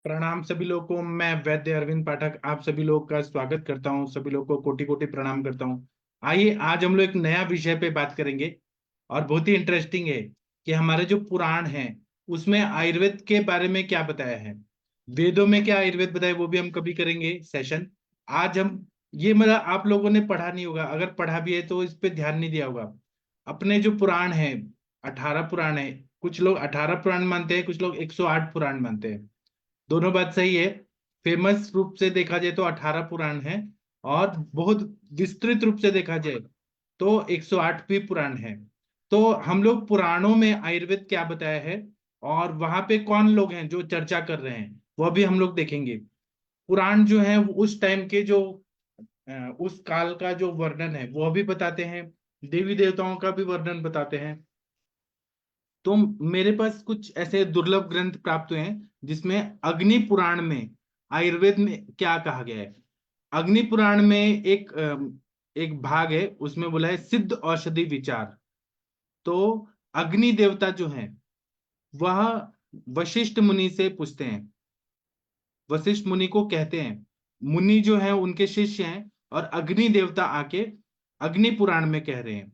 प्रणाम सभी लोगों को। मैं वैद्य अरविंद पाठक आप सभी लोगों का स्वागत करता हूं। सभी लोगों को कोटि कोटि प्रणाम करता हूं। आइए आज हम लोग एक नया विषय पे बात करेंगे और बहुत ही इंटरेस्टिंग है कि हमारे जो पुराण हैं उसमें आयुर्वेद के बारे में क्या बताया है। वेदों में क्या आयुर्वेद बताया वो भी हम कभी करेंगे सेशन। आज हम ये मतलब आप लोगों ने पढ़ा नहीं होगा, अगर पढ़ा भी है तो इस पे ध्यान नहीं दिया होगा। अपने जो पुराण है 18 पुराण है। कुछ लोग 18 पुराण मानते हैं, कुछ लोग 108 पुराण मानते हैं। दोनों बात सही है। फेमस रूप से देखा जाए तो 18 पुराण है और बहुत विस्तृत रूप से देखा जाए तो 108 भी पुराण है। तो हम लोग पुराणों में आयुर्वेद क्या बताया है और वहां पे कौन लोग हैं जो चर्चा कर रहे हैं वह भी हम लोग देखेंगे। पुराण जो है वो उस टाइम के जो उस काल का जो वर्णन है वह भी बताते हैं, देवी देवताओं का भी वर्णन बताते हैं। तो मेरे पास कुछ ऐसे दुर्लभ ग्रंथ प्राप्त हुए हैं जिसमें अग्नि पुराण में आयुर्वेद में क्या कहा गया है। अग्नि पुराण में एक भाग है, उसमें बोला है सिद्ध औषधि विचार। तो अग्नि देवता जो है वह वशिष्ठ मुनि से पूछते हैं। वशिष्ठ मुनि को कहते हैं, मुनि जो है उनके शिष्य हैं और अग्नि देवता आके अग्नि पुराण में कह रहे हैं,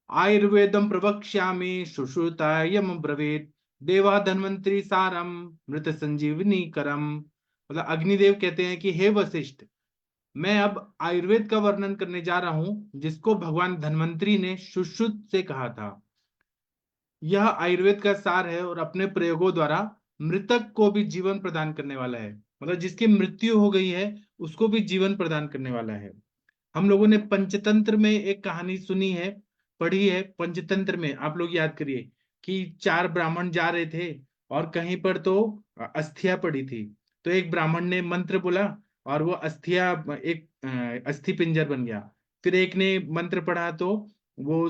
आयुर्वेदम प्रवक्ष्यामि शुश्रुतायम ब्रवीत देवा धन्वंतरि सारम मृत संजीवनी करम। मतलब अग्निदेव कहते हैं कि हे वशिष्ठ, मैं अब आयुर्वेद का वर्णन करने जा रहा हूं जिसको भगवान धन्वंतरि ने सुश्रुत से कहा था। यह आयुर्वेद का सार है और अपने प्रयोगों द्वारा मृतक को भी जीवन प्रदान करने वाला है। मतलब जिसकी मृत्यु हो गई है उसको भी जीवन प्रदान करने वाला है। हम लोगों ने पंचतंत्र में एक कहानी सुनी है, पढ़ी है। पंचतंत्र में आप लोग याद करिए कि चार ब्राह्मण जा रहे थे और कहीं पर तो अस्थियां पड़ी थी। तो एक ब्राह्मण ने मंत्र बोला और वो अस्थिया एक अस्थि पिंजर बन गया। फिर एक ने मंत्र पढ़ा तो वो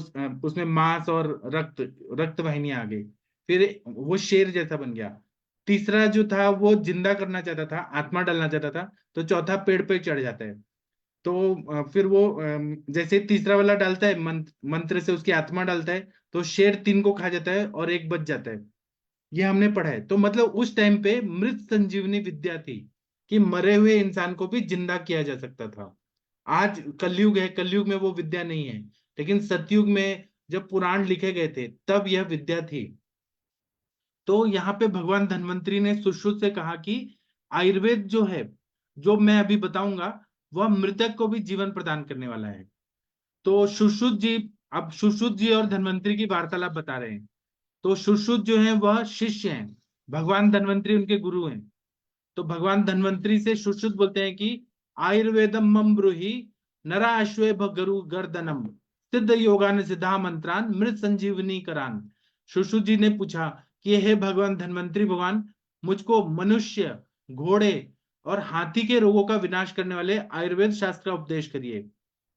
उसमें मांस और रक्त वाहिनियां आ गई। फिर वो शेर जैसा बन गया। तीसरा जो था वो जिंदा करना चाहता था, आत्मा डालना चाहता था, तो चौथा पेड़ पे चढ़ जाता है। तो फिर वो जैसे तीसरा वाला डालता है मंत्र से उसकी आत्मा डालता है तो शेर तीन को खा जाता है और एक बच जाता है। ये हमने पढ़ा है। तो मतलब उस टाइम पे मृत संजीवनी विद्या थी कि मरे हुए इंसान को भी जिंदा किया जा सकता था। आज कलयुग है, कलयुग में वो विद्या नहीं है, लेकिन सतयुग में जब पुराण लिखे गए थे तब यह विद्या थी। तो यहाँ पे भगवान धन्वंतरी ने सुश्रुत से कहा कि आयुर्वेद जो है, जो मैं अभी बताऊंगा, वह मृतक को भी जीवन प्रदान करने वाला है। तो सुश्रुत जी, अब सुश्रुत जी और धन्वंतरी की वार्तालाप बता रहे हैं। तो सुश्रुत जो है वह शिष्य हैं, भगवान धन्वंतरी उनके गुरु हैं। तो भगवान धन्वंतरी से सुश्रुत बोलते हैं कि आयुर्वेदम मम ब्रूहि नरा अश्वे गरु गर्दनम सिद्ध योगान सिद्धा मंत्रान मृत संजीवनी करान। सुश्रुत जी ने पूछा कि हे भगवान धन्वंतरी भगवान, मुझको मनुष्य, घोड़े और हाथी के रोगों का विनाश करने वाले आयुर्वेद शास्त्र का उपदेश करिए।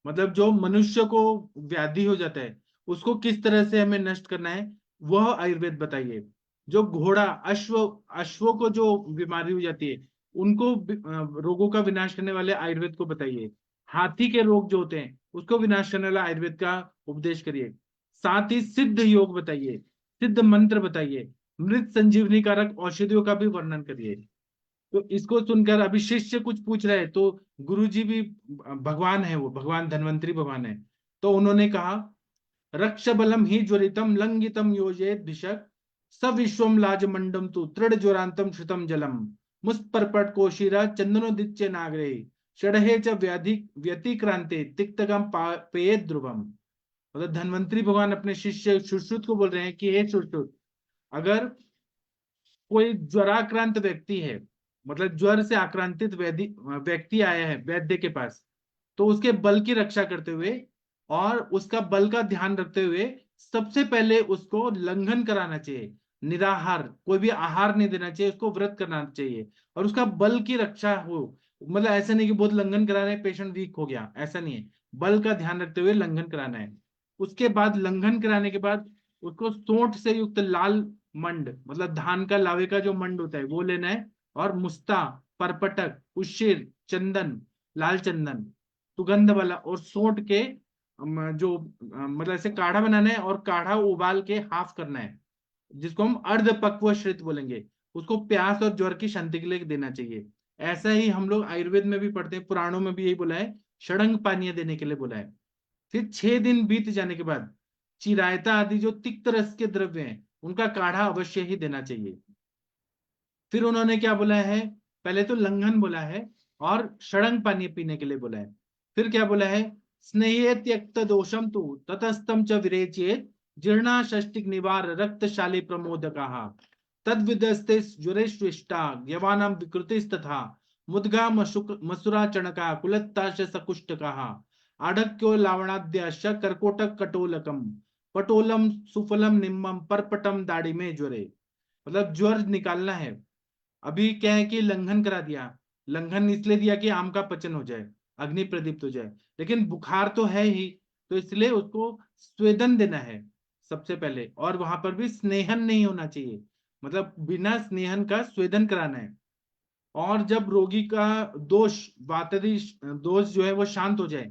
मतलब जो मनुष्य को व्याधि हो जाता है उसको किस तरह से हमें नष्ट करना है वह आयुर्वेद बताइए। जो घोड़ा, अश्वों को जो बीमारी हो जाती है उनको रोगों का विनाश करने वाले आयुर्वेद को बताइए। हाथी के रोग जो होते हैं उसको विनाश करने वाला आयुर्वेद का उपदेश करिए। साथ ही सिद्ध योग बताइए, सिद्ध मंत्र बताइए, मृत संजीवनी कारक औषधियों का भी वर्णन करिए। तो इसको सुनकर अभी शिष्य कुछ पूछ रहे हैं तो गुरुजी भी भगवान है, वो भगवान धन्वंतरी भगवान है। तो उन्होंने कहा, रक्ष बलम ही ज्वरितम लंघितम योजेत भिषक सविश्वम लाजमंडम तु तृण ज्वरांतम श्रुतम जलम मुस्पर्पट कोशिरा चंदनोदिच्य नागरे षडहे च व्याधि व्यतिक्रांते तिक्तगम पेय ध्रुवम। मतलब धन्वंतरी भगवान अपने शिष्य सुश्रुत को बोल रहे हैं कि हे सुश्रुत, अगर कोई ज्वराक्रांत व्यक्ति है, मतलब ज्वर से आक्रांतित व्यक्ति आया है वैद्य के पास, तो उसके बल की रक्षा करते हुए और उसका बल का ध्यान रखते हुए सबसे पहले उसको लंघन कराना चाहिए। निराहार कोई भी आहार नहीं देना चाहिए, उसको व्रत करना चाहिए और उसका बल की रक्षा हो। मतलब ऐसा नहीं कि बहुत लंघन करा रहे हैं पेशेंट वीक हो गया, ऐसा नहीं है। बल का ध्यान रखते हुए लंघन कराना है। उसके बाद लंघन कराने के बाद उसको सोंठ से युक्त लाल मंड, मतलब धान का लावे का जो मंड होता है वो लेना है। और मुस्ता, परपटक, उशिर, चंदन, लाल चंदन, सुगंध वाला और सोंठ के जो मतलब ऐसे काढ़ा बनाना है और काढ़ा उबाल के हाफ करना है, जिसको हम अर्ध पक्व श्रित बोलेंगे। उसको प्यास और ज्वर की शांति के लिए देना चाहिए। ऐसा ही हम लोग आयुर्वेद में भी पढ़ते हैं, पुराणों में भी यही बोला है, षडंग पानीय देने के लिए बोला है। फिर 6 दिन बीत जाने के बाद चिरायता आदि जो तिक्त रस के द्रव्य हैं उनका काढ़ा अवश्य ही देना चाहिए। फिर उन्होंने क्या बोला है, पहले तो लंघन बोला है और षडंग पानी पीने के लिए बोला है। फिर क्या बोला है, स्नेहे त्यक्त दोषम तु ततस्तम च विरेचेत जीर्णा षष्टिक निवार रक्तशाली प्रमोदकाः तद्विदस्ते ज्वरेष्विष्टा यवानां विकृतिस्तथा मुद्गा मसुरा चणका कुलत्ताश सकुष्टकाः आढक्यो लावणाद्याश्च कर्कोटक कटोलकम पटोलम सुफलम निम्मम परपटम दाढ़ी में ज्वरे। मतलब ज्वर निकालना है। अभी क्या है कि लंघन करा दिया, लंघन इसलिए दिया कि आम का पचन हो जाए, अग्नि प्रदीप्त हो जाए, लेकिन बुखार तो है ही, तो इसलिए उसको स्वेदन देना है सबसे पहले। और वहां पर भी स्नेहन नहीं होना चाहिए, मतलब बिना स्नेहन का स्वेदन कराना है। और जब रोगी का दोष वातरी दोष जो है वो शांत हो जाए,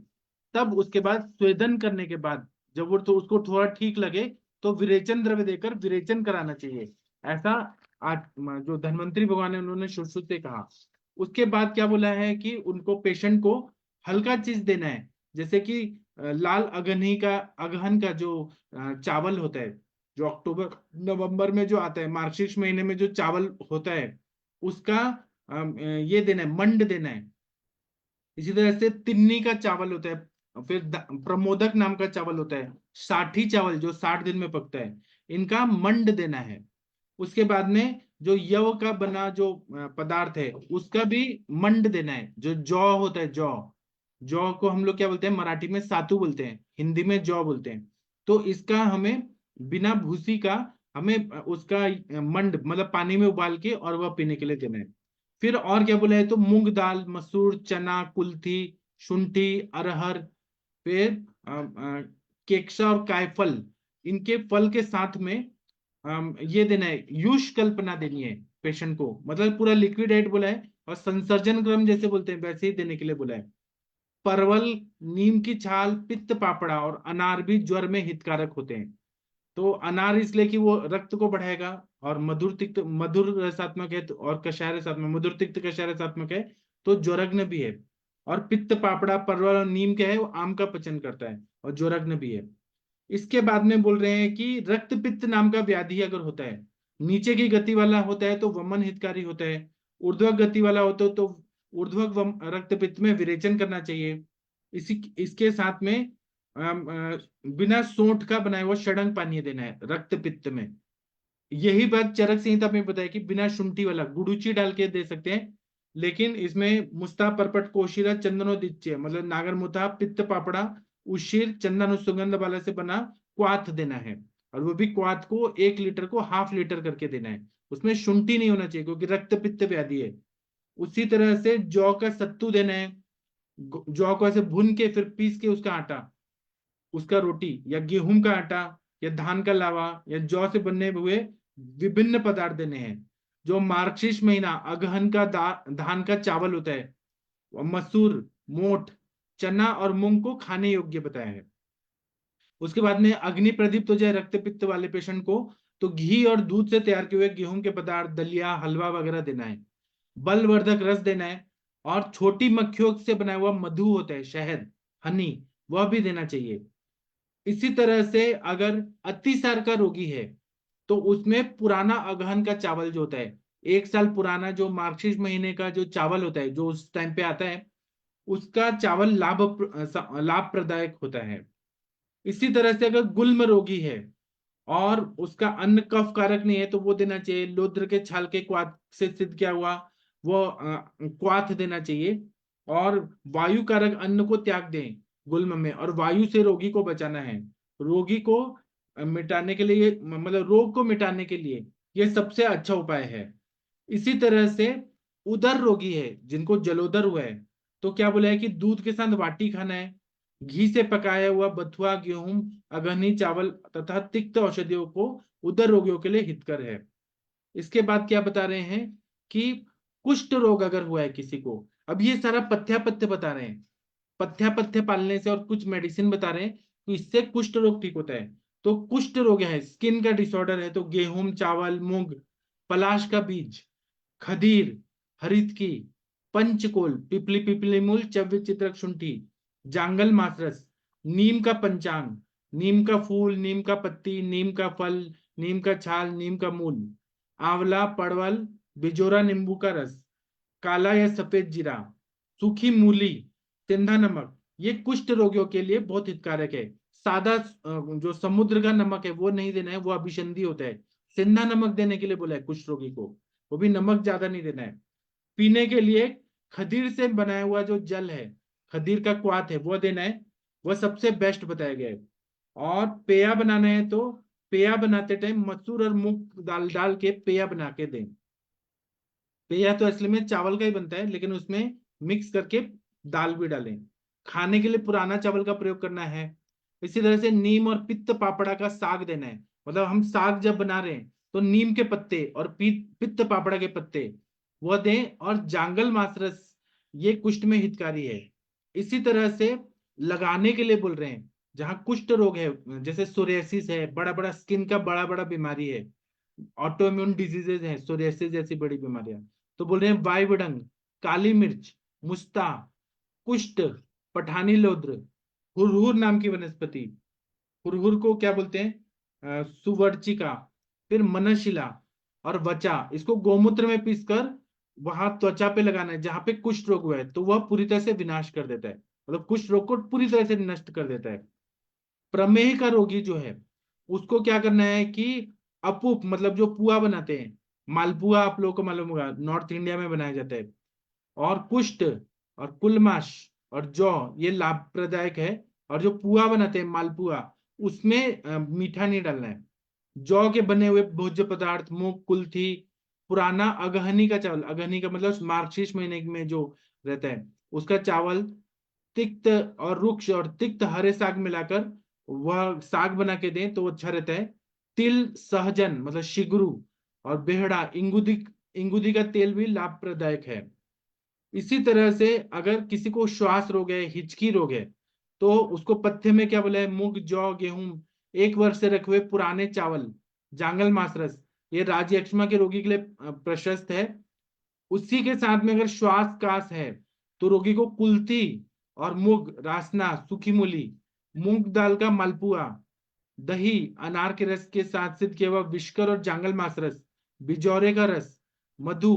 तब उसके बाद स्वेदन करने के बाद जब वो तो उसको थोड़ा ठीक लगे तो विरेचन द्रव्य देकर विरेचन कराना चाहिए। ऐसा आज जो धन्वंतरी भगवान है उन्होंने शुश्रुत से कहा। उसके बाद क्या बोला है कि उनको पेशेंट को हल्का चीज देना है, जैसे कि लाल अगहनी का अगहन का जो चावल होता है, जो अक्टूबर नवंबर में जो आता है, मार्गशीर्ष महीने में जो चावल होता है उसका ये देना है, मंड देना है। इसी तरह से तिन्नी का चावल होता है, फिर प्रमोदक नाम का चावल होता है, साठी चावल जो 60 दिन में पकता है, इनका मंड देना है। उसके बाद में जो यव का बना जो पदार्थ है उसका भी मंड देना है। जो जौ होता है, जौ, जौ को हम लोग क्या बोलते हैं, मराठी में सातू बोलते हैं, हिंदी में जौ बोलते हैं। तो इसका हमें बिना भूसी का हमें उसका मंड मतलब पानी में उबाल के और वह पीने के लिए देना है। फिर और क्या बोला है, तो मूंग दाल, मसूर, चना, कुल्थी, शुंठी, अरहर, फिर केक्सा और कायफल, इनके फल के साथ में ये देना है, यूष कल्पना देनी है पेशेंट को, मतलब पूरा लिक्विड डाइट बोला है। और संसर्जन क्रम जैसे बोलते हैं वैसे ही देने के लिए बोला है। परवल, नीम की छाल, पित्त पापड़ा और अनार भी ज्वर में हितकारक होते हैं। तो अनार इसलिए कि वो रक्त को बढ़ाएगा, और मधुर तिक्त मधुर रसात्मक है, और कषाय रसात्मक, मधुर तिक्त कषाय रसात्मक है, तो ज्वरग्न भी है। और पित्त पापड़ा, परवल और नीम क्या है, वो आम का पचन करता है और ज्वरग्न भी है। इसके बाद में बोल रहे हैं कि रक्त पित्त नाम का व्याधि अगर होता है, नीचे की गति वाला होता है तो वमन हितकारी होता है, ऊर्ध्वक गति वाला होता है तो ऊर्ध्वक रक्त पित्त में विरेचन करना चाहिए। इसी इसके साथ में बिना सोंठ का बनाया हुआ षडंग पानीय देना है रक्त पित्त में। यही बात चरक संहिता में बताया कि बिना शुंठी वाला गुड़ूची डाल के दे सकते हैं, लेकिन इसमें मुस्ता, परपट, कोशिरा, चंदनोदिच्य मतलब नागरमुथा, पित्त पापड़ा, उशीर, चंदन सुगंध वाला से बना क्वाथ देना है। और वो भी क्वाथ को 1 लीटर को ½ लीटर करके देना है, उसमें शुंठी नहीं होना चाहिए क्योंकि रक्त पित्त व्याधि है। उसी तरह से जौ का सत्तू देना है, जौ को ऐसे भून के फिर पीस के उसका आटा, उसका रोटी, या गेहूं का आटा, या धान का लावा, या जौ से बने हुए विभिन्न पदार्थ देने हैं। जो मार्गशीर्ष महीना अगहन का धान का चावल होता है, मसूर, मोठ, चना और मूंग को खाने योग्य बताया है। उसके बाद में अग्नि प्रदीप्त हो जाए रक्त पित्त वाले पेशेंट को, तो घी और दूध से तैयार किए हुए गेहूं के पदार्थ, दलिया, हलवा वगैरह देना है। बलवर्धक रस देना है। और छोटी मक्खियों से बना हुआ मधु होता है, शहद, हनी, वह भी देना चाहिए। इसी तरह से अगर अतिसार का रोगी है तो उसमें पुराना अगहन का चावल जो होता है, 1 साल पुराना जो मार्गशीर्ष महीने का जो चावल होता है जो उस टाइम पे आता है, उसका चावल लाभप्रदायक होता है। इसी तरह से अगर गुल्म रोगी है और उसका अन्न कफ कारक नहीं है तो वो देना चाहिए, लोद्र के छाल के क्वाथ से सिद्ध किया हुआ वो क्वाथ देना चाहिए। और वायु कारक अन्न को त्याग दें गुल्म में, और वायु से रोगी को बचाना है। रोगी को मिटाने के लिए, मतलब रोग को मिटाने के लिए ये सबसे अच्छा उपाय है। इसी तरह से उदर रोगी है जिनको जलोदर हुआ है, तो क्या बोला है कि दूध के साथ वाटी खाना है, घी से पकाया हुआ बथुआ, गेहूं, अगहनी चावल तथा तिक्त औषधियों को उदर रोगियों के लिए हितकर है। इसके बाद क्या बता रहे हैं कि कुष्ठ रोग अगर हुआ है किसी को, अब ये सारा पथ्यापथ्य बता रहे हैं, पथ्यापथ्य पालने से और कुछ मेडिसिन बता रहे हैं तो इससे कुष्ठ रोग ठीक होता है। तो कुष्ठ रोग है, स्किन का डिसऑर्डर है, तो गेहूं, चावल, मूंग, पलाश का बीज, खदीर, हरितकी, पंचकोल, पिपली पिपली मूल, चव्य चित्रक शुंठी, जांगल मासरस, नीम का पंचांग, नीम का फूल, नीम का पत्ती, नीम का फल, नीम का छाल, नीम का मूल, आंवला, पड़वल, बिजोरा नींबू का रस, काला या सफेद जीरा, सूखी मूली, सेंधा नमक, ये कुष्ठ रोगियों के लिए बहुत हितकारक है। सादा जो समुद्र का नमक है वो नहीं देना है, वो अभिसंधि होता है। सेंधा नमक देने के लिए बोला है कुष्ठ रोगी को, वो भी नमक ज्यादा नहीं देना है। पीने के लिए खदीर से बनाया हुआ जो जल है, खदीर का क्वाथ है, वो देना है, वो सबसे बेस्ट बताया गया है। और पेया बनाना है तो पेया बनाते टाइम मसूर और मूंग दाल डाल के पेया बना के दें। पेया तो असली में चावल का ही बनता है, लेकिन उसमें मिक्स करके दाल भी डालें। खाने के लिए पुराना चावल का प्रयोग करना है। इसी तरह से नीम और पित्त पापड़ा का साग देना है। मतलब हम साग जब बना रहे हैं तो नीम के पत्ते और पित्त पापड़ा के पत्ते वो दें। और जांगल मासरस ये कुष्ठ में हितकारी है। इसी तरह से लगाने के लिए बोल रहे हैं, जहां कुष्ठ रोग है, जैसे सोरियासिस है, बड़ा बड़ा स्किन का बड़ा बड़ा बीमारी है, ऑटो इम्यून डिजीजेज है, सोरियासिस जैसी बड़ी बीमारियां, तो बोल रहे हैं वायुविडंग, काली मिर्च, मुस्ता, कुष्ठ, पठानी लोद्र, हुरहुर नाम की वनस्पति, हुरहुर को क्या बोलते हैं, सुवर्चिका, फिर मनशिला और वचा, इसको गोमूत्र में पीसकर वहां त्वचा पे लगाना है जहां पे कुष्ठ रोग हुआ है, तो वह पूरी तरह से विनाश कर देता है, मतलब कुष्ठ रोग को पूरी तरह से नष्ट कर देता है। प्रमेह का रोगी जो है उसको क्या करना है कि अपूप, मतलब जो पुआ बनाते हैं, मालपुआ आप लोगों को मालूम होगा, नॉर्थ इंडिया में बनाया जाता है, और कुष्ठ और कुलमाश और जौ ये लाभप्रदायक है। और जो पुआ बनाते हैं मालपुआ, उसमें मीठा नहीं डालना है। जौ के बने हुए भोज्य पदार्थ, मूंग, कुल्थी, पुराना अगहनी का चावल, अगहनी का मतलब मार्गशीर्ष महीने में जो रहता है उसका चावल, तिक्त और रुक्ष और तिक्त हरे साग मिलाकर वह साग बना के दें तो अच्छा रहता है। तिल, सहजन मतलब शिगरू और बेहड़ा, इंगुदी, इंगुदी का तेल भी लाभप्रदायक है। इसी तरह से अगर किसी को श्वास रोग है, हिचकी रोग है, तो उसको पथ्य में क्या बोला है, मूंग, जौ, गेहूं, एक वर्ष से रखे हुए पुराने चावल, जांगल मासरस, ये राज्यक्षमा के रोगी के लिए प्रशस्त है। उसी के साथ में अगर श्वास कास है तो रोगी को कुल्थी और मूंग, रासना, सूखी मूली, मूंग दाल का मालपुआ, दही, अनार के रस के साथ सिद्ध किया हुआ विष्कर और जांगल मास रस, बिजौरे का रस, मधु,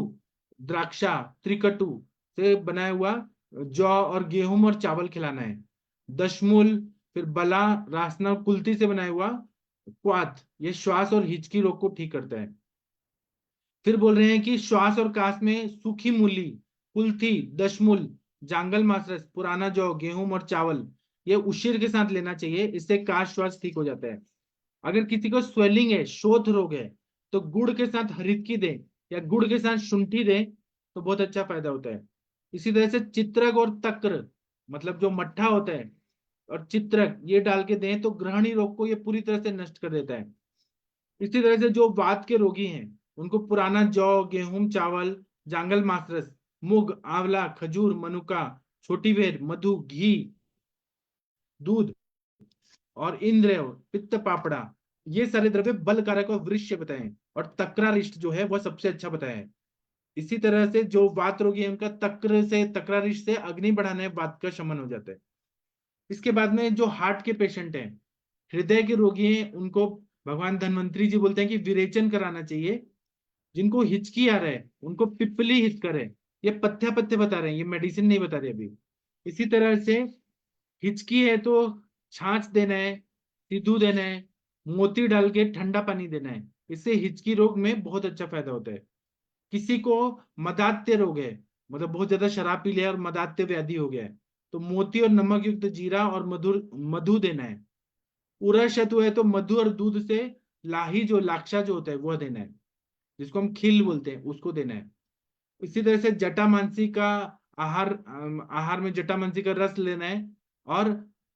द्राक्षा, त्रिकटु से बनाया हुआ जौ और गेहूं और चावल खिलाना है। दशमूल, फिर बला, रासना और कुल्थी से बनाया हुआ क्वाथ, ये श्वास और हिचकी रोग को ठीक करता है। फिर बोल रहे हैं कि श्वास और कास में सूखी मूली, कुल्थी, दशमूल, जांगल मासरस, पुराना जौ, गेहूं और चावल, ये उशीर के साथ लेना चाहिए, इससे काश श्वास ठीक हो जाता है। अगर किसी को स्वेलिंग है, शोथ रोग है, तो गुड़ के साथ हरितकी दें या गुड़ के साथ शुंठी दें तो बहुत अच्छा फायदा होता है। इसी तरह से चित्रक और तक्र, मतलब जो मट्ठा होता है, और चित्रक ये डाल के दें तो ग्रहणी रोग को ये पूरी तरह से नष्ट कर देता है। इसी तरह से जो वात के रोगी हैं उनको पुराना जौ, गेहूं, चावल, जांगल मासरस, मूंग, आंवला, खजूर, मनुका, छोटी बेर, मधु, घी, दूध और इंद्र, पित्त पापड़ा, ये सारे द्रव्य बल कारक और वृक्ष बताए। और तक्रारिष्ट जो है वह सबसे अच्छा बताया है। इसी तरह से जो वात रोगी है उनका तक्रारिष्ट से अग्नि बढ़ाने वात का शमन हो जाता है। इसके बाद में जो हार्ट के पेशेंट हैं, हृदय के रोगी हैं, उनको भगवान धन्वंतरी जी बोलते हैं कि विरेचन कराना चाहिए। जिनको हिचकी आ रहा है उनको पिपली हिचकर है, ये पथ्य पथ्य बता रहे हैं, ये मेडिसिन नहीं बता रहे अभी। इसी तरह से हिचकी है तो छाछ देना है, सिद्धू देना है, मोती डाल के ठंडा पानी देना है, इससे हिचकी रोग में बहुत अच्छा फायदा होता है। किसी को मदात्य रोग है, मतलब बहुत ज्यादा शराब पी लिया और मदात्य व्याधि हो गया है, तो मोती और नमक युक्त जीरा और मधुर मधु देना है। पूरा शतु है तो मधु और दूध से लाही जो लाक्षा जो होता है वह देना है, जिसको हम खील बोलते हैं, उसको देना है। इसी तरह से जटामांसी का आहार में जटामांसी का रस लेना है और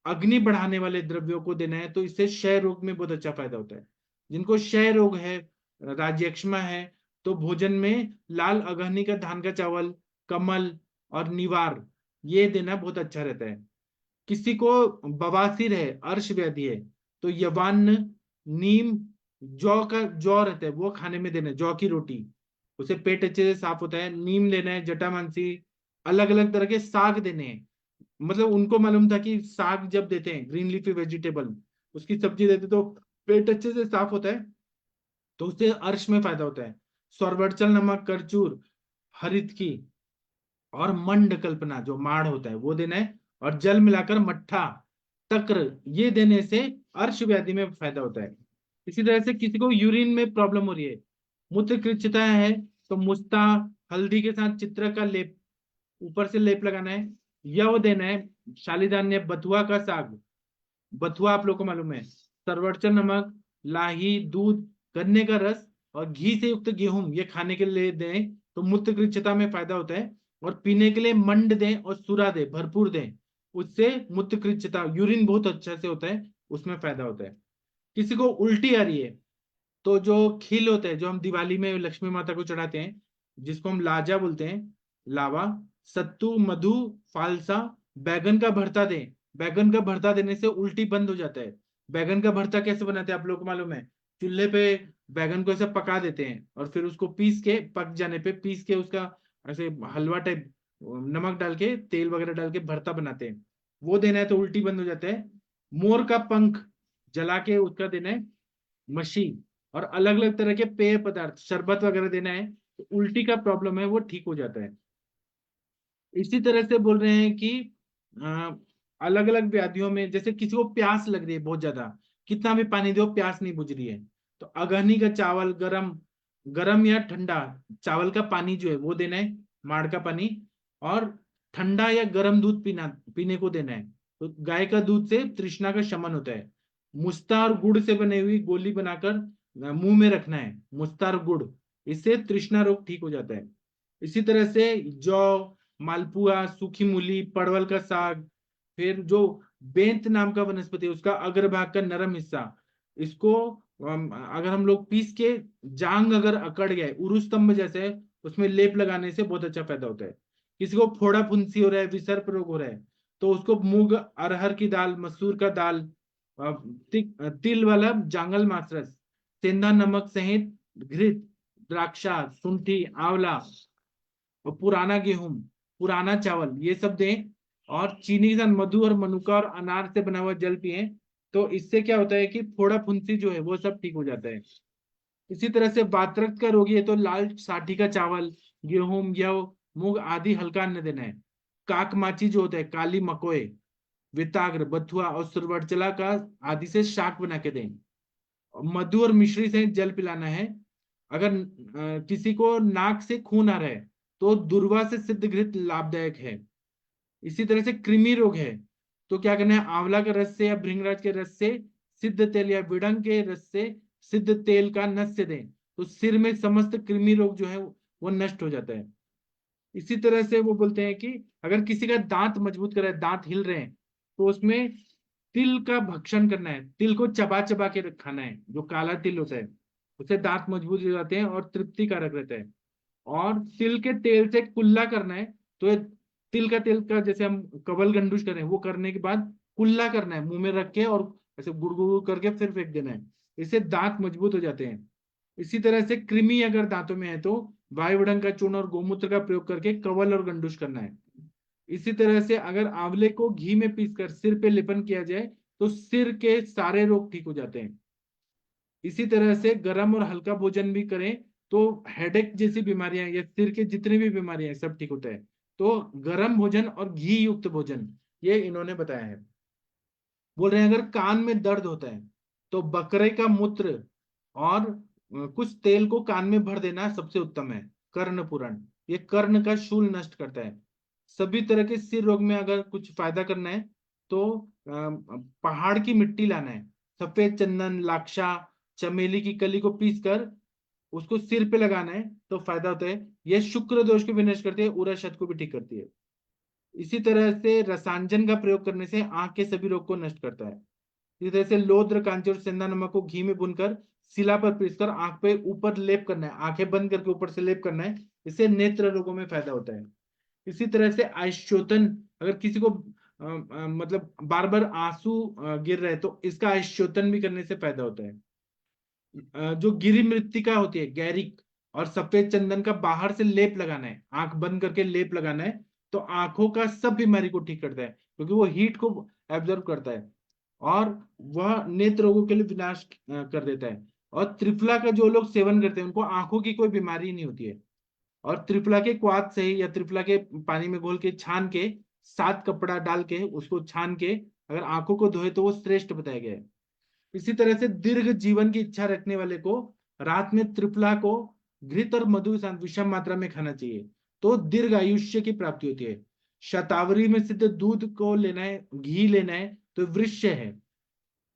अग्नि बढ़ाने वाले द्रव्यों को देना है, तो इससे क्षय रोग में बहुत अच्छा फायदा होता है। जिनको क्षय रोग है, राज्यक्षमा है, तो भोजन में लाल अगहनी का धान का चावल, कमल और निवार ये देना बहुत अच्छा रहता है। किसी को बवासीर है, अर्श व्याधि है, तो यवान, नीम, जौ रहता है वो खाने में देना है, जौ की रोटी, उसे पेट अच्छे से साफ होता है। नीम लेना है, जटामांसी, अलग अलग तरह के साग देने हैं। मतलब उनको मालूम था कि साग जब देते हैं, ग्रीन लीफी वेजिटेबल, उसकी सब्जी देते तो पेट अच्छे से साफ होता है, तो उससे अर्श में फायदा होता है। सौरवर्चल नमक, करचूर, हरित की और मंड कल्पना जो माड़ होता है वो देना है। और जल मिलाकर मट्ठा, तक्र, ये देने से अर्श व्याधि में फायदा होता है। इसी तरह से किसी को यूरिन में प्रॉब्लम हो रही है, मूत्र कृच्छता है, तो मुस्ता, हल्दी के साथ चित्र का लेप, ऊपर से लेप लगाना है। यव देना है, शालीधान्य, बथुआ का साग, बथुआ आप लोग को मालूम है, सरवरचन नमक, लाही, दूध, गन्ने का रस और घी से युक्त गेहूं, ये खाने के लिए दें तो मूत्र कृच्छता में फायदा होता है। और पीने के लिए मंड दें और सुरा दें, भरपूर दें, उससे मूत्र कृच्छता, यूरिन बहुत अच्छा से होता है, उसमें फायदा होता है। किसी को उल्टी आ रही है, तो जो खील होते हैं जो हम दिवाली में लक्ष्मी माता को चढ़ाते हैं, जिसको हम लाजा बोलते हैं, लावा, सत्तू, मधु, फालसा, बैगन का भरता दें। बैगन का भरता देने से उल्टी बंद हो जाता है। बैगन का भरता कैसे बनाते हैं आप लोग को मालूम है? चूल्हे पे बैगन को ऐसे पका देते हैं और फिर उसको पीस के, पक जाने पे पीस के उसका ऐसे हलवा टाइप नमक डाल के, तेल वगैरह डाल के भरता बनाते हैं, वो देना है तो उल्टी बंद हो जाता है। मोर का पंख जला के उसका देना है, मशी। और अलग अलग तरह के पेय पदार्थ, शरबत वगैरह देना है, तो उल्टी का प्रॉब्लम है वो ठीक हो जाता है। इसी तरह से बोल रहे हैं कि अलग अलग व्याधियों में, जैसे किसी को प्यास लग रही है बहुत ज्यादा, कितना भी पानी दो प्यास नहीं बुझ रही है, तो अगहनी का चावल, गरम, गरम या ठंडा चावल का पानी जो है वो देना है, माड़ का पानी। और ठंडा या गर्म दूध पीने को देना है। तो गाय का दूध से तृष्णा का शमन होता है। मुस्ता और गुड़ से बनी हुई गोली बनाकर मुंह में रखना है, मुस्ता और गुड़, इससे तृष्णा रोग ठीक हो जाता है। इसी तरह से जौ, मालपुआ, सूखी मूली, परवल का साग, फिर जो बेंत नाम का वनस्पति है उसका अग्रभाग का नरम हिस्सा, इसको अगर हम लोग पीस के, जांग अगर अकड़ गए उरु स्तंभ जैसे, उसमें लेप लगाने से बहुत अच्छा फायदा होता है। किसी को फोड़ा फुंसी हो रहा है, विसर्प रोग हो रहा है, तो उसको मूंग, अरहर की दाल, मसूर का दाल, तिल वाला जांगल मासरस, सेंधा नमक सहित घृत, द्राक्षा, शुंठी, आंवला और पुराना गेहूं, पुराना चावल, ये सब दें। और चीनी के साथ मधु और मनुका और अनार से बना हुआ जल पिए, तो इससे क्या होता है कि फोड़ा फुंसी जो है वो सब ठीक हो जाता है। इसी तरह से वातरक्त का रोगी है तो लाल साठी का चावल, गेहूं, जौ, मूंग आदि हल्का अन्न देना है। काक माची जो होता है, काली मकोए, विताग्र, बथुआ और सुरवरचला का आदि से शाक बना के दें। मधु और मिश्री से जल पिलाना है। अगर किसी को नाक से खून आ रहा है तो दूर्वा से सिद्ध घृत लाभदायक है। इसी तरह से कृमि रोग है तो क्या करना है, आंवला के रस से या भृंगराज के रस से, सिद्ध तेल या विड़ंग के रस से सिद्ध तेल का नस्य दें, तो सिर में समस्त कृमि रोग जो है वो नष्ट हो जाता है। इसी तरह से वो बोलते हैं कि अगर किसी का दांत मजबूत कर रहा है, दांत हिल रहे हैं, तो उसमें तिल का भक्षण करना है, तिल को चबा चबा के खाना है, जो काला तिल होता है, उससे दांत मजबूत हो जाते हैं और तृप्तिकारक रहता है। और तिल के तेल से कुल्ला करना है, तो ये तिल का तेल का जैसे हम कवल गंडूश करें वो करने के बाद कुल्ला करना है मुंह में रख के, और ऐसे गुड़गुड़ करके फिर फेंक देना है, इससे दांत मजबूत हो जाते हैं। इसी तरह से कृमि अगर दांतों में है तो वायुवड़ंग का चूर्ण और गोमूत्र का प्रयोग करके कवल और गंडूश करना है। इसी तरह से अगर आंवले को घी में पीसकर सिर पे लेपन किया जाए तो सिर के सारे रोग ठीक हो जाते हैं। इसी तरह से गर्म और हल्का भोजन भी करें तो हेडेक जैसी बीमारियां या सिर के जितनी भी बीमारियां हैं सब ठीक होता है। तो गर्म भोजन और घी युक्त भोजन, ये इन्होंने बताया है। बोल रहे हैं अगर कान में दर्द होता है तो बकरे का मूत्र और कुछ तेल को कान में भर देना सबसे उत्तम है। कर्ण पुराण, ये कर्ण का शूल नष्ट करता है। सभी तरह के सिर रोग में अगर कुछ फायदा करना है तो पहाड़ की मिट्टी लाना है, सफेद चंदन, लाक्षा, चमेली की कली को पीस कर उसको सिर पे लगाना है तो फायदा होता है। यह शुक्र दोष को भी नष्ट करती है, उरा शत को भी ठीक करती है। इसी तरह से रसांजन का प्रयोग करने से आंख के सभी रोग को नष्ट करता है। इसी तरह से लोद्र, कांची और सेंधा नमक को घी में भूनकर शिला पर पीसकर आंख पे ऊपर लेप करना है, आंखें बंद करके ऊपर से लेप करना है, इससे नेत्र रोगों में फायदा होता है। इसी तरह से आइश्चोतन, अगर किसी को मतलब बार बार आंसू गिर रहे हैं तो इसका आइश्चोतन भी करने से फायदा होता है। जो गिरी मृत्तिका होती है गैरिक और सफेद चंदन का बाहर से लेप लगाना है, आंख बंद करके लेप लगाना है, तो आंखों का सब बीमारी को ठीक करता है, क्योंकि वो हीट को एब्जॉर्ब करता है और वह नेत्र रोगों के लिए विनाश कर देता है। और त्रिफला का जो लोग सेवन करते हैं उनको आंखों की कोई बीमारी नहीं होती है। और त्रिफला के क्वाथ से ही या त्रिफला के पानी में घोल के छान के, सात कपड़ा डाल के उसको छान के अगर आंखों को धोए तो वो श्रेष्ठ बताया गया है। इसी तरह से दीर्घ जीवन की इच्छा रखने वाले को रात में त्रिफला को घृत और मधु के साथ विषम मात्रा में खाना चाहिए, तो दीर्घ आयुष्य की प्राप्ति होती है। शतावरी में सिद्ध दूध को लेना है, घी लेना है तो वृक्ष है।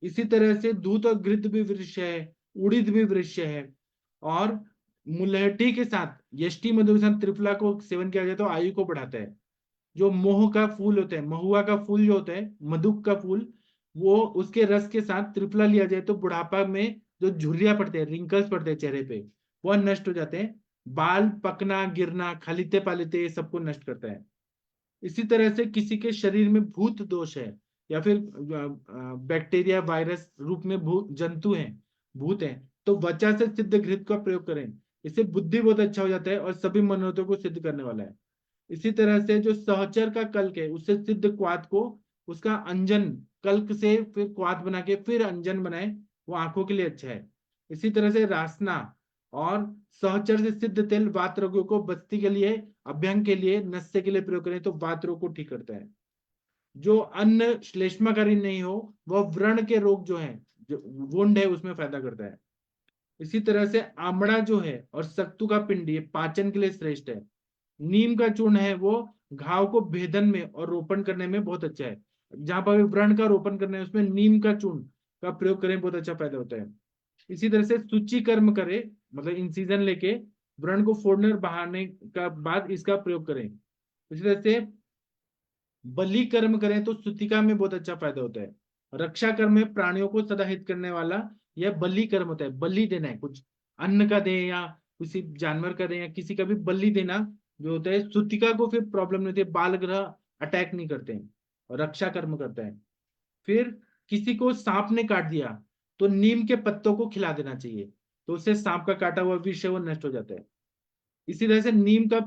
इसी तरह से दूध और घृत भी वृक्ष है, उड़ीद भी वृक्ष है। और मुलहठी के साथ यष्टि मधु के साथ त्रिफला को सेवन किया जाए तो आयु को बढ़ाता है। जो मोह का फूल होता है, महुआ का फूल जो होता है, मधुक का फूल, वो उसके रस के साथ त्रिफला लिया जाए तो बुढ़ापा में जो झुर्रियां पड़ते हैं, रिंकल्स पड़ते हैं चेहरे पे, वह नष्ट हो जाते हैं। बाल पकना, गिरना, खलीते पालिते, ये सबको नष्ट करता है। इसी तरह से किसी के शरीर में भूत दोष है या फिर बैक्टीरिया वायरस रूप में भूत जंतु हैं, भूत हैं, तो वचा से सिद्ध घृत का प्रयोग करें। इससे बुद्धि बहुत अच्छा हो जाता है और सभी मनोरथों को सिद्ध करने वाला है। इसी तरह से जो सहचर का कल्क है उससे सिद्ध क्वाथ को, उसका अंजन, कल्क से फिर क्वाथ बना के फिर अंजन बनाए, वो आंखों के लिए अच्छा है। इसी तरह से रासना और सहचर से सिद्ध तेल वात रोगियों को बस्ती के लिए, अभ्यंग के लिए, नस्य के लिए प्रयोग करें तो वात रोग को ठीक करता है। जो अन्न श्लेष्माकारी नहीं हो वह व्रण के रोग जो है, जो वुंड है, उसमें फायदा करता है। इसी तरह से आमड़ा जो है और सत्तू का पिंडी पाचन के लिए श्रेष्ठ है। नीम का चूर्ण है वो घाव को भेदन में और रोपण करने में बहुत अच्छा है। जहां पर व्रण का रोपण करना है उसमें नीम का चूर्ण का प्रयोग करें, बहुत अच्छा फायदा होता है। इसी तरह से सूची कर्म करे, मतलब इंसीजन लेके व्रण को फोड़ने और बहाने का बाद इसका प्रयोग करें। इसी तरह से बलि कर्म करें तो सुतिका में बहुत अच्छा फायदा होता है। रक्षा कर्म में प्राणियों को सदा हित करने वाला यह बलि कर्म होता है। बलि देना है, कुछ अन्न का दे या किसी जानवर का दे या किसी का भी बलि देना जो होता है। सुतिका को फिर प्रॉब्लम नहीं होती है, बाल ग्रह अटैक नहीं करते हैं और रक्षा कर्म करता है। फिर किसी को सांप ने काट दिया तो नीम के पत्तों को खिला देना चाहिए, तो उससे सांप का काटा हुआ विष है वो नष्ट हो जाता है। इसी तरह से नीम का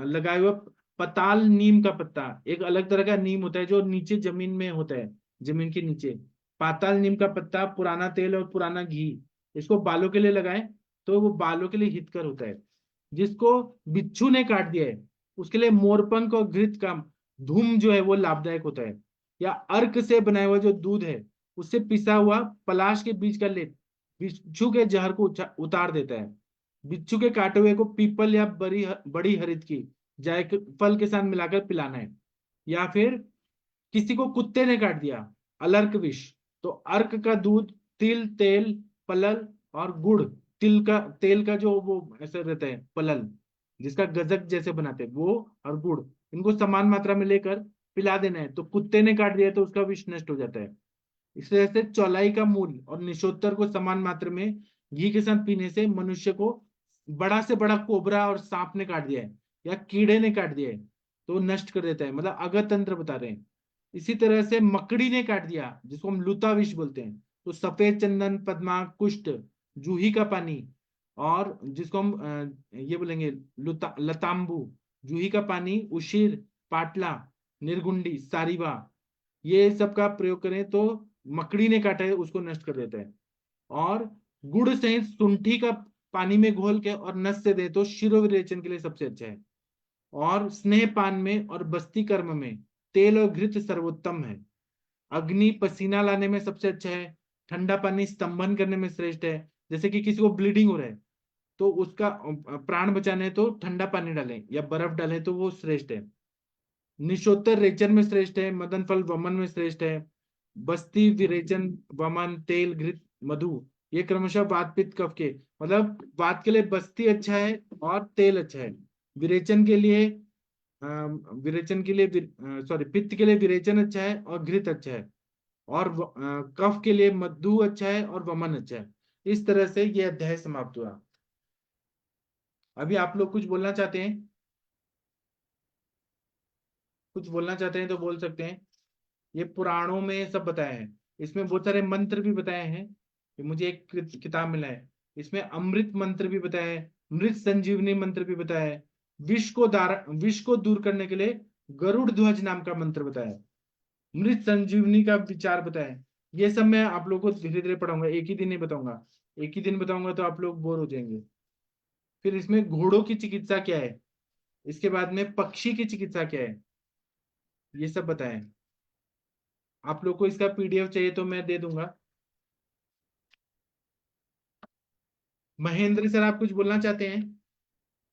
लगाया हुआ पताल नीम का पत्ता, एक अलग तरह का नीम होता है जो नीचे जमीन में होता है, जमीन के नीचे। पाताल नीम का पत्ता, पुराना तेल और पुराना घी, इसको बालों के लिए लगाएं तो वो बालों के लिए हितकर होता है। जिसको बिच्छू ने काट दिया है उसके लिए मोरपंख और घृत का धूम जो है वो लाभदायक होता है। या अर्क से बनाया हुआ जो दूध है उससे पिसा हुआ पलाश के बीज का लेप बिच्छू के जहर को उतार देता है। बिच्छू के काटे हुए को पीपल या बड़ी बड़ी हरित की जायफल के साथ मिलाकर पिलाना है। या फिर किसी को कुत्ते ने काट दिया, अलर्क विष, तो अर्क का दूध, तिल तेल, पलल और गुड़, तिल का तेल का जो वो ऐसा रहता है पलल, जिसका गजक जैसे बनाते हैं वो, और गुड़, इनको समान मात्रा में लेकर पिला देना है। तो कुत्ते ने काट दिया तो उसका विष नष्ट हो जाता है। इस तरह से चौलाई का मूल और निशोत्तर को समान मात्रा में घी के साथ पीने से मनुष्य को, बड़ा से बड़ा कोबरा और सांप ने काट दिया है या कीड़े ने काट दिया है तो नष्ट कर देता है, मतलब अगत तंत्र बता रहे हैं। इसी तरह से मकड़ी ने काट दिया जिसको हम लुता विष बोलते हैं, तो सफेद चंदन, पद्मा, कुष्ठ, जूही का पानी, और जिसको हम ये बोलेंगे लुता लताम्बू, जूही का पानी, उशीर, पाटला, निर्गुंडी, सारिवा, ये सब का प्रयोग करें तो मकड़ी ने काटा है उसको नष्ट कर देता है। और गुड़ सहित शुंठी का पानी में घोल के और नस से दे तो शिरो विरेचन के लिए सबसे अच्छा है। और स्नेह पान में और बस्ती कर्म में तेल और घृत सर्वोत्तम है। अग्नि पसीना लाने में सबसे अच्छा है। ठंडा पानी स्तंभन करने में श्रेष्ठ है। जैसे कि किसी को ब्लीडिंग हो रहा है तो उसका प्राण बचाने तो ठंडा पानी डालें या बर्फ डालें तो वो श्रेष्ठ है। निशोत्तर रेचन में श्रेष्ठ है। मदन फल वमन में श्रेष्ठ है। बस्ती विरेचन वमन तेल घृत मधु, ये क्रमशः वात पित्त कफ के, मतलब वात के लिए बस्ती अच्छा है और तेल अच्छा है। विरेचन के लिए विरेचन के लिए सॉरी पित्त के लिए विरेचन अच्छा है और घृत अच्छा है। और कफ के लिए मधु अच्छा है और वमन अच्छा है। इस तरह से ये अध्याय समाप्त हुआ। अभी आप लोग कुछ बोलना चाहते हैं? कुछ बोलना चाहते हैं तो बोल सकते हैं। ये पुराणों में सब बताया है, इसमें बहुत सारे मंत्र भी बताए हैं। ये मुझे एक किताब मिला है, इसमें अमृत मंत्र भी बताया है, मृत संजीवनी मंत्र भी बताया है, विष को दूर करने के लिए गरुड़ ध्वज नाम का मंत्र बताया है, मृत संजीवनी का विचार बताया है। ये सब मैं आप लोगों को धीरे धीरे पढ़ाऊंगा, एक ही दिन नहीं बताऊंगा। एक ही दिन बताऊंगा तो आप लोग बोर हो जाएंगे। फिर इसमें घोड़ों की चिकित्सा क्या है, इसके बाद में पक्षी की चिकित्सा क्या है, ये सब बताएं। आप लोग को इसका पीडीएफ चाहिए तो मैं दे दूंगा। महेंद्र सर, आप कुछ बोलना चाहते हैं,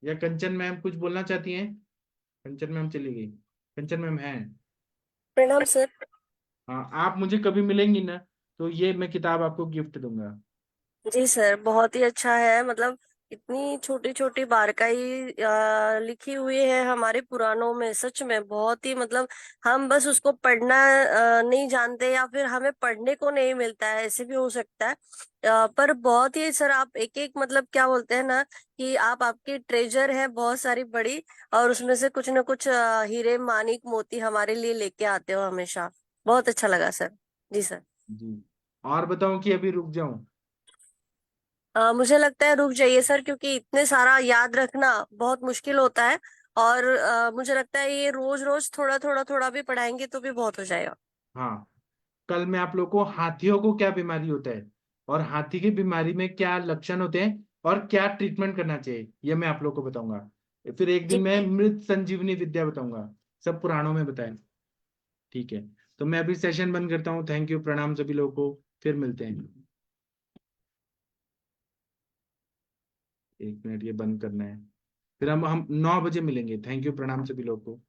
या कंचन मैम कुछ बोलना चाहती हैं? कंचन मैम चली गई, कंचन मैम है? प्रणाम सर। हाँ, आप मुझे कभी मिलेंगी ना, तो ये मैं किताब आपको गिफ्ट दूंगा। जी सर, बहुत ही अच्छा है। मतलब इतनी छोटी छोटी बारकाई लिखी हुई है हमारे पुराणों में, सच में बहुत ही मतलब हम बस उसको पढ़ना नहीं जानते, या फिर हमें पढ़ने को नहीं मिलता है, ऐसे भी हो सकता है। पर बहुत ही सर, आप एक एक मतलब क्या बोलते हैं ना, कि आप आपकी ट्रेजर है बहुत सारी बड़ी, और उसमें से कुछ ना कुछ हीरे मानिक मोती हमारे लिए लेके आते हो हमेशा। बहुत अच्छा लगा सर। जी सर। जी, और बताऊं कि अभी रुक जाऊं? मुझे लगता है रुक जाइए सर, क्योंकि इतने सारा याद रखना बहुत मुश्किल होता है। और मुझे लगता है ये रोज रोज थोड़ा थोड़ा थोड़ा भी पढ़ाएंगे तो भी बहुत हो जाएगा। हाँ, कल मैं आप लोग को हाथियों को क्या बीमारी होता है, और हाथी की बीमारी में क्या लक्षण होते हैं, और क्या ट्रीटमेंट करना चाहिए, ये मैं आप लोग को बताऊंगा। फिर एक दिन जी। मैं मृत संजीवनी विद्या बताऊंगा, सब पुराणों में बताए। ठीक है, तो मैं अभी सेशन बंद करता हूँ। थैंक यू, प्रणाम सभी लोगों को, फिर मिलते हैं। 1 मिनट, ये बंद करना है। फिर हम 9 बजे मिलेंगे। थैंक यू, प्रणाम सभी लोगों को।